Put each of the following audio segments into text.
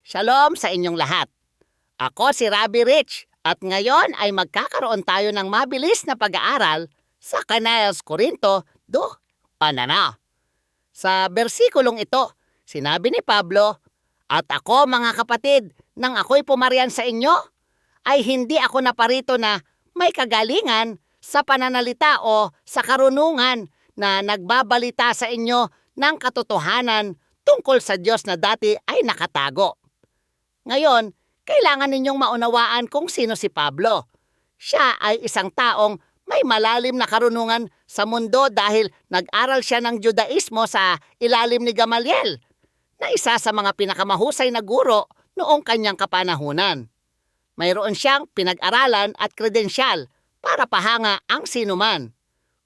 Shalom sa inyong lahat. Ako si Rabbi Rich at ngayon ay magkakaroon tayo ng mabilis na pag-aaral sa Kanayas Korinto 2:1. Sa bersikulong ito, sinabi ni Pablo, "At ako mga kapatid, nang ako'y pumarian sa inyo, ay hindi ako naparito na may kagalingan sa pananalita o sa karunungan na nagbabalita sa inyo ng katotohanan tungkol sa Diyos na dati ay nakatago." Ngayon, kailangan ninyong maunawaan kung sino si Pablo. Siya ay isang taong may malalim na karunungan sa mundo dahil nag-aral siya ng Judaismo sa ilalim ni Gamaliel, na isa sa mga pinakamahusay na guro noong kanyang kapanahunan. Mayroon siyang pinag-aralan at kredensyal para pahanga ang sinuman.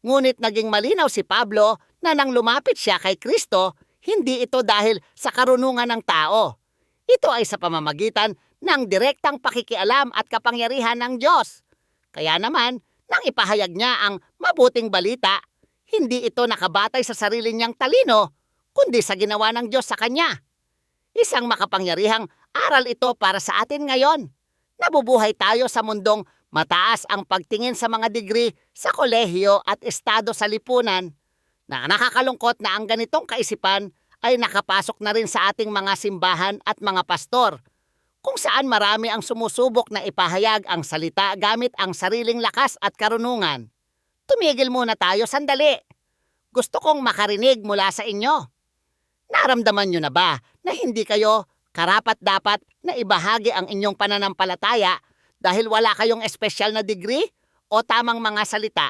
Ngunit naging malinaw si Pablo na nang lumapit siya kay Kristo, hindi ito dahil sa karunungan ng tao. Ito ay sa pamamagitan ng direktang pakikialam at kapangyarihan ng Diyos. Kaya naman, nang ipahayag niya ang mabuting balita, hindi ito nakabatay sa sarili niyang talino, kundi sa ginawa ng Diyos sa kanya. Isang makapangyarihang aral ito para sa atin ngayon. Nabubuhay tayo sa mundong mataas ang pagtingin sa mga degree sa kolehiyo at estado sa lipunan, na nakakalungkot na ang ganitong kaisipan ay nakapasok na rin sa ating mga simbahan at mga pastor, kung saan marami ang sumusubok na ipahayag ang salita gamit ang sariling lakas at karunungan. Tumigil muna tayo sandali. Gusto kong makarinig mula sa inyo. Naramdaman nyo na ba na hindi kayo karapat-dapat na ibahagi ang inyong pananampalataya dahil wala kayong espesyal na degree o tamang mga salita?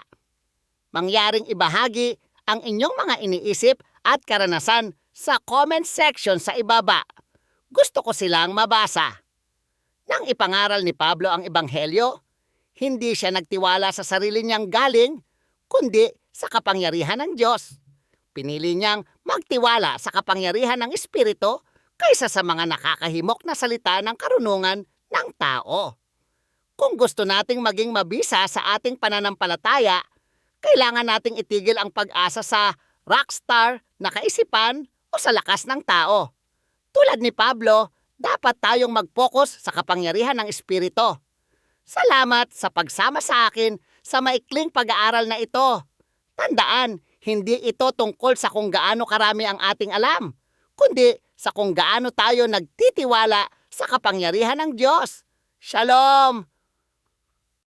Mangyaring ibahagi ang inyong mga iniisip at karanasan sa comment section sa ibaba. Gusto ko silang mabasa. Nang ipangaral ni Pablo ang Ebanghelyo, hindi siya nagtiwala sa sarili niyang galing, kundi sa kapangyarihan ng Diyos. Pinili niyang magtiwala sa kapangyarihan ng Espiritu kaysa sa mga nakakahimok na salita ng karunungan ng tao. Kung gusto nating maging mabisa sa ating pananampalataya, kailangan nating itigil ang pag-asa sa rockstar na kaisipan o sa lakas ng tao. Tulad ni Pablo, dapat tayong mag-focus sa kapangyarihan ng Espiritu. Salamat sa pagsama sa akin sa maikling pag-aaral na ito. Tandaan, hindi ito tungkol sa kung gaano karami ang ating alam, kundi sa kung gaano tayo nagtitiwala sa kapangyarihan ng Diyos. Shalom!